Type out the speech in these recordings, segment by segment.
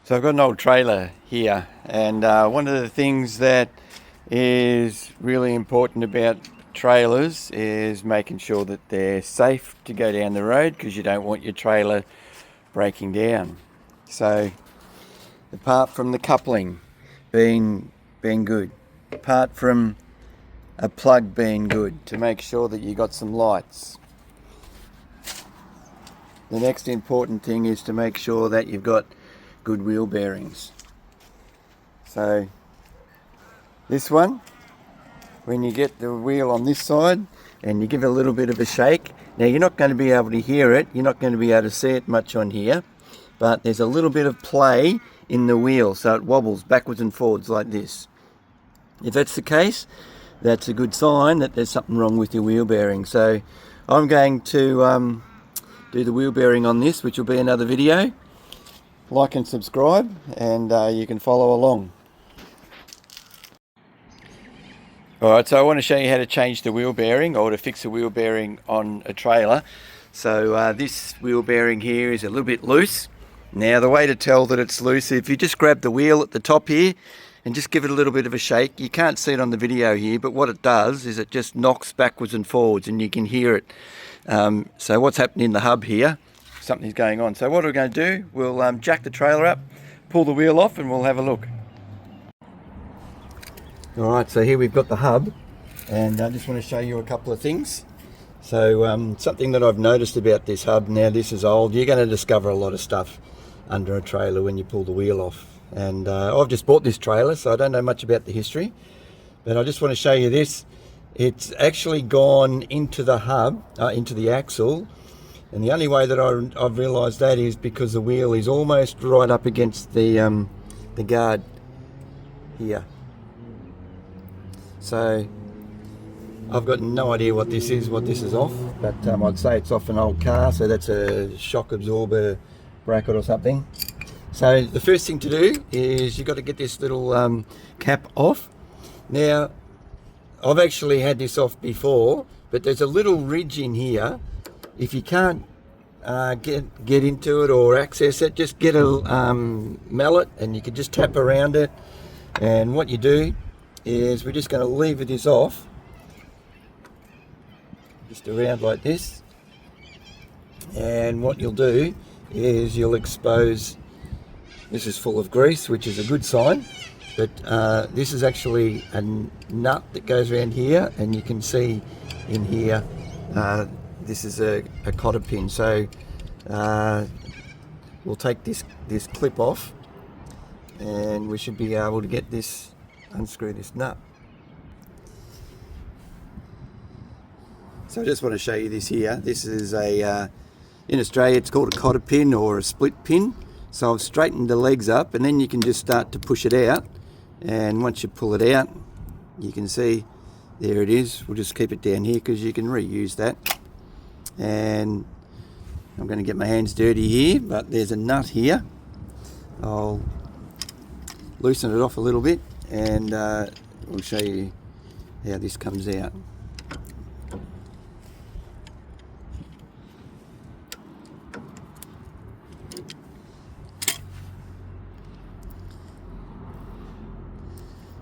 So I've got an old trailer here, and one of the things that is really important about trailers is making sure that they're safe to go down the road, because you don't want your trailer breaking down. So apart from the coupling being good, apart from a plug being good to make sure that you got some lights, the next important thing is to make sure that you've got good wheel bearings. So this one, when you get the wheel on this side and you give it a little bit of a shake, now you're not going to be able to hear it, you're not going to be able to see it much on here, but there's a little bit of play in the wheel, so it wobbles backwards and forwards like this. If that's the case, that's a good sign that there's something wrong with your wheel bearing. So I'm going to do the wheel bearing on this, which will be another video. Like and subscribe, and you can follow along. Alright, so I want to show you how to change the wheel bearing, or to fix a wheel bearing on a trailer. So this wheel bearing here is a little bit loose. Now the way to tell that it's loose, if you just grab the wheel at the top here and just give it a little bit of a shake. You can't see it on the video here, but what it does is it just knocks backwards and forwards, and you can hear it. So what's happening in the hub here, something's going on. So what we're going to do, we'll jack the trailer up, pull the wheel off, and we'll have a look. Alright, so here we've got the hub, and I just want to show you a couple of things. So something that I've noticed about this hub, now this is old, you're going to discover a lot of stuff under a trailer when you pull the wheel off. And I've just bought this trailer, so I don't know much about the history, but I just want to show you this. It's actually gone into the hub, into the axle, and the only way that I've realised that is because the wheel is almost right up against the guard here. So I've got no idea what this is off, but I'd say it's off an old car, so that's a shock absorber bracket or something. So the first thing to do is you've got to get this little cap off. Now I've actually had this off before, but there's a little ridge in here. If you can't get into it or access it, just get a mallet and you can just tap around it. And what you do is we're just going to lever this off, just around like this. And what you'll do is you'll expose, this is full of grease, which is a good sign, but this is actually a nut that goes around here, and you can see in here this is a cotter pin. So we'll take this clip off, and we should be able to get this, unscrew this nut. So I just want to show you this here. This is a in Australia it's called a cotter pin or a split pin. So I've straightened the legs up, and then you can just start to push it out, and once you pull it out you can see there it is. We'll just keep it down here because you can reuse that. And I'm going to get my hands dirty here, but there's a nut here. I'll loosen it off a little bit, and we'll show you how this comes out.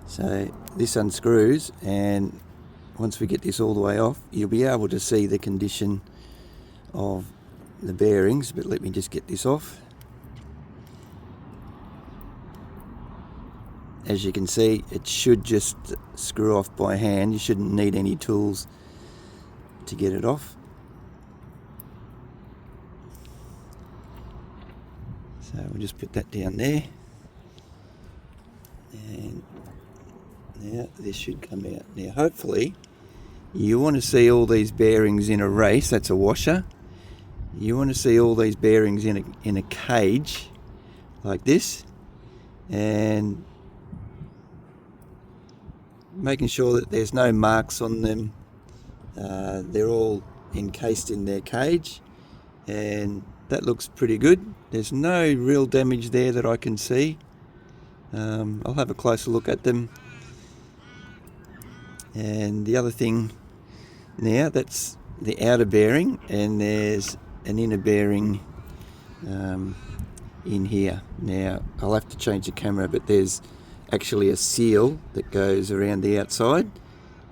So this unscrews, and once we get this all the way off, you'll be able to see the condition of the bearings. But let me just get this off. As you can see, it should just screw off by hand. You shouldn't need any tools to get it off. So we'll just put that down there, and now this should come out. Now hopefully you want to see all these bearings in a race. That's a washer. You want to see all these bearings in a cage like this, and making sure that there's no marks on them. They're all encased in their cage, and that looks pretty good. There's no real damage there that I can see. I'll have a closer look at them. And the other thing now, that's the outer bearing, and there's an inner bearing in here. Now I'll have to change the camera, but there's actually a seal that goes around the outside,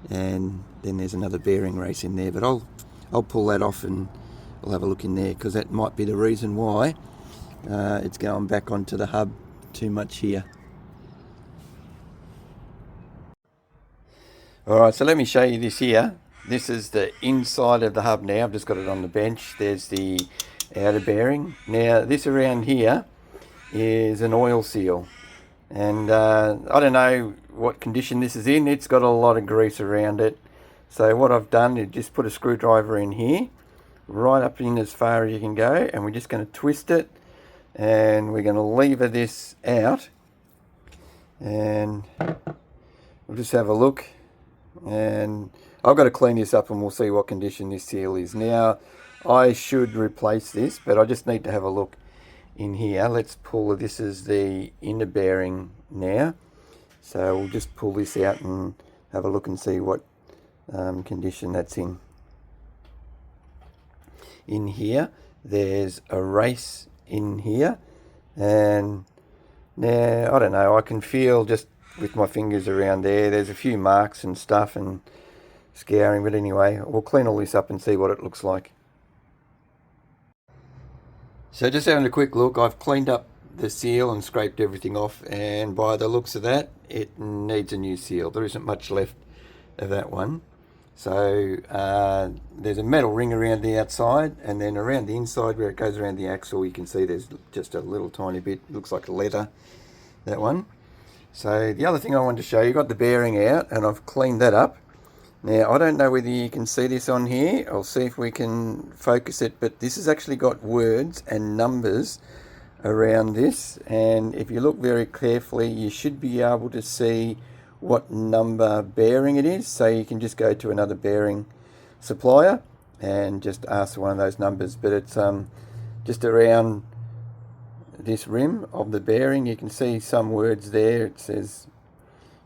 and then there's another bearing race in there, but I'll pull that off and I'll have a look in there, because that might be the reason why it's going back onto the hub too much here. Alright, so let me show you this here. This is the inside of the hub now. I've just got it on the bench. There's the outer bearing. Now this around here is an oil seal, and I don't know what condition this is in. It's got a lot of grease around it. So what I've done is just put a screwdriver in here, right up in as far as you can go, and we're just going to twist it, and we're going to lever this out, and we'll just have a look. And I've got to clean this up and we'll see what condition this seal is. Now I should replace this, but I just need to have a look in here. Let's pull, this is the inner bearing now, so we'll just pull this out and have a look and see what condition that's in. In here there's a race in here, and now I don't know, I can feel just with my fingers around there's a few marks and stuff and scouring, but anyway, we'll clean all this up and see what it looks like. So just having a quick look, I've cleaned up the seal and scraped everything off, and by the looks of that, it needs a new seal. There isn't much left of that one. So there's a metal ring around the outside, and then around the inside where it goes around the axle, you can see there's just a little tiny bit, looks like leather, that one. So the other thing I wanted to show you, got the bearing out and I've cleaned that up. Now I don't know whether you can see this on here. I'll see if we can focus it, but this has actually got words and numbers around this, and if you look very carefully you should be able to see what number bearing it is. So you can just go to another bearing supplier and just ask for one of those numbers, but it's just around this rim of the bearing. You can see some words there. It says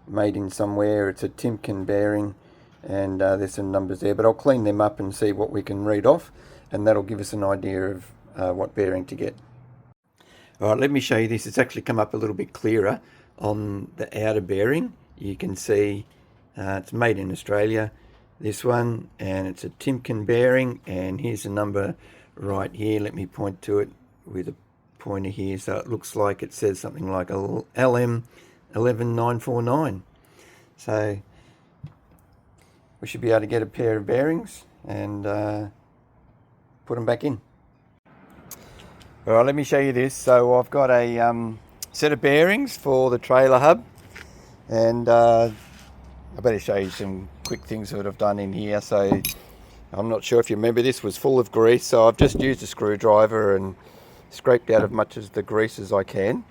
made in somewhere. It's a Timken bearing, and there's some numbers there, but I'll clean them up and see what we can read off, and that'll give us an idea of what bearing to get. Alright, let me show you this. It's actually come up a little bit clearer on the outer bearing. You can see it's made in Australia, this one, and it's a Timken bearing, and here's the number right here. Let me point to it with a pointer here, so it looks like it says something like LM 11949. So we should be able to get a pair of bearings and put them back in. Alright, let me show you this. So I've got a set of bearings for the trailer hub, and I better show you some quick things that I've done in here. So I'm not sure if you remember, this was full of grease, so I've just used a screwdriver and scraped out as much of the grease as I can,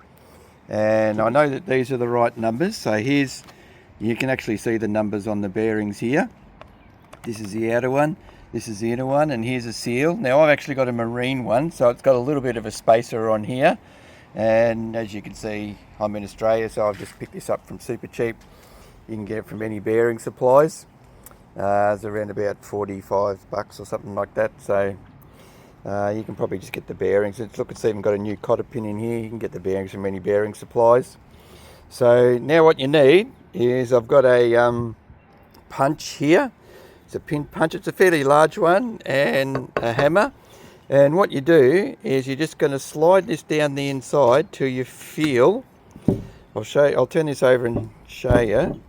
and I know that these are the right numbers. So here's, you can actually see the numbers on the bearings here. This is the outer one, this is the inner one, and here's a seal. Now I've actually got a marine one, so it's got a little bit of a spacer on here, and as you can see I'm in Australia, so I've just picked this up from Super Cheap. You can get it from any bearing supplies. It's around about $45 or something like that, so you can probably just get the bearings. Look, it's even got a new cotter pin in here. You can get the bearings from any bearing supplies. So now what you need is, I've got a punch here. It's a pin punch. It's a fairly large one, and a hammer. And what you do is you're just going to slide this down the inside till you feel. I'll turn this over and show you.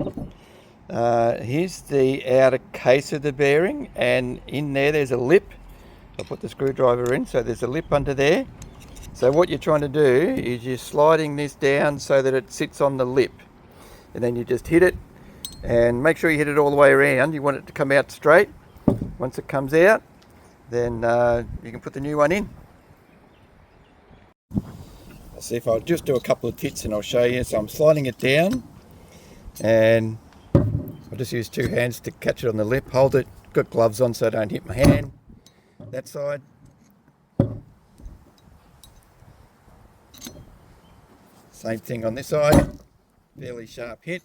Here's the outer case of the bearing, and in there's a lip. I'll put the screwdriver in, so there's a lip under there. So what you're trying to do is you're sliding this down so that it sits on the lip, and then you just hit it, and make sure you hit it all the way around. You want it to come out straight. Once it comes out, then you can put the new one in. I'll see if I'll just do a couple of tits and I'll show you. So I'm sliding it down, and I'll just use two hands to catch it on the lip, hold it, got gloves on so I don't hit my hand. That side. Same thing on this side. Fairly sharp hit.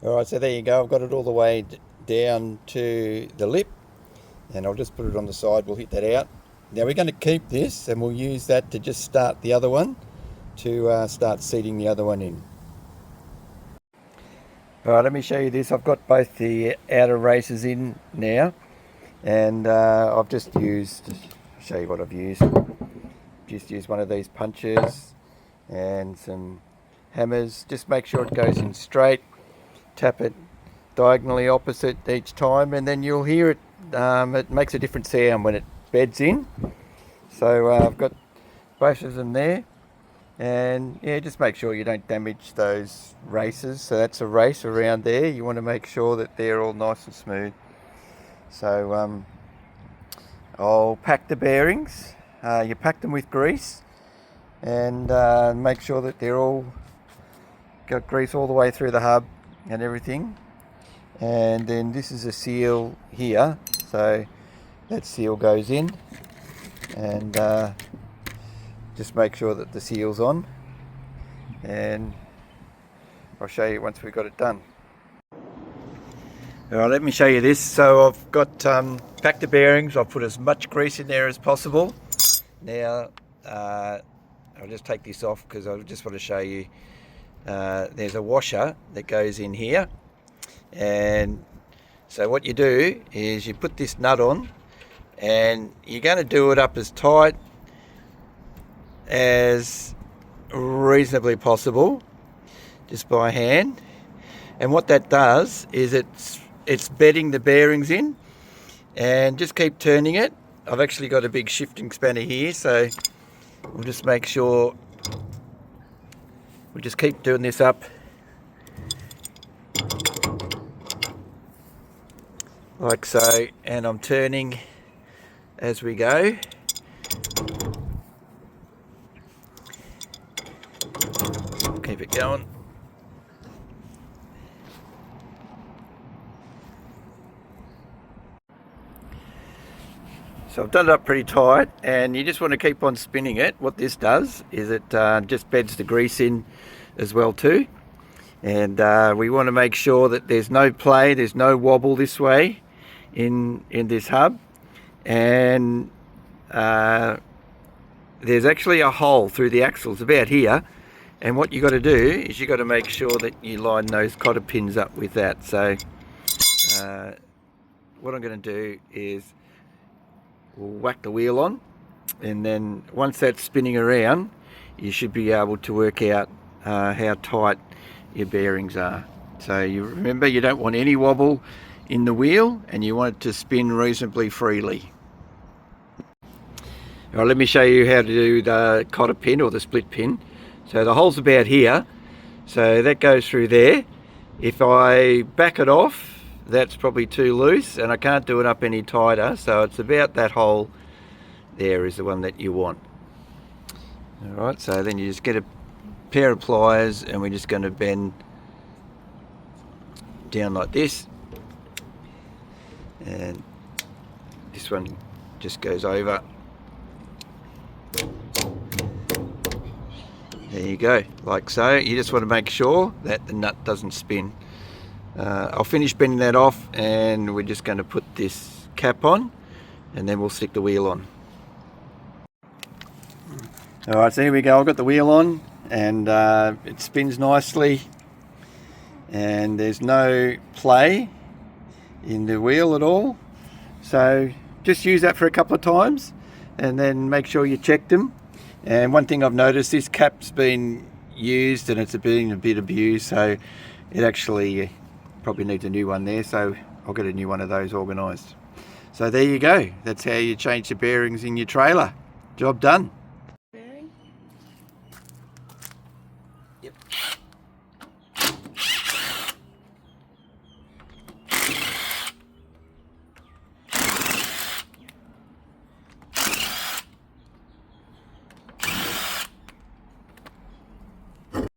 Alright, so there you go. I've got it all the way down to the lip, and I'll just put it on the side. We'll hit that out. Now we're going to keep this and we'll use that to just start the other one, to start seating the other one in. Alright, let me show you this. I've got both the outer races in now, and I've just used, I'll show you what I've used. Just used one of these punches and some hammers. Just make sure it goes in straight, tap it diagonally opposite each time, and then you'll hear it. It makes a different sound when it beds in. So I've got both of them there, and yeah, just make sure you don't damage those races. So that's a race around there. You want to make sure that they're all nice and smooth. So I'll pack the bearings. You pack them with grease, and make sure that they're all got grease all the way through the hub and everything. And then this is a seal here, so that seal goes in, and just make sure that the seal's on, and I'll show you once we've got it done. Alright, let me show you this. So I've got packed the bearings. I've put as much grease in there as possible. Now I'll just take this off because I just want to show you there's a washer that goes in here. And so what you do is you put this nut on, and you're going to do it up as tight as reasonably possible, just by hand. And what that does is it's bedding the bearings in, and just keep turning it. I've actually got a big shifting spanner here, so we'll just make sure we'll just keep doing this up like so, and I'm turning as we go. Keep it going. So I've done it up pretty tight, and you just want to keep on spinning it. What this does is it just beds the grease in as well too. And we want to make sure that there's no play, there's no wobble this way in this hub. And there's actually a hole through the axles about here. And what you got to do is you got to make sure that you line those cotter pins up with that. So what I'm going to do is we'll whack the wheel on, and then once that's spinning around, you should be able to work out how tight your bearings are. So you remember, you don't want any wobble in the wheel, and you want it to spin reasonably freely. All right, let me show you how to do the cotter pin or the split pin. So the hole's about here, so that goes through there. If I back it off, that's probably too loose, and I can't do it up any tighter, so it's about that hole there is the one that you want. All right, so then you just get a pair of pliers, and we're just going to bend down like this, and this one just goes over. There you go, like so. You just want to make sure that the nut doesn't spin. I'll finish bending that off, and we're just going to put this cap on, and then we'll stick the wheel on. Alright, so here we go. I've got the wheel on, and it spins nicely, and there's no play in the wheel at all. So just use that for a couple of times, and then make sure you check them. And one thing I've noticed, this cap's been used and it's been a bit abused, so it actually probably needs a new one there, so I'll get a new one of those organised. So there you go, that's how you change the bearings in your trailer. Job done.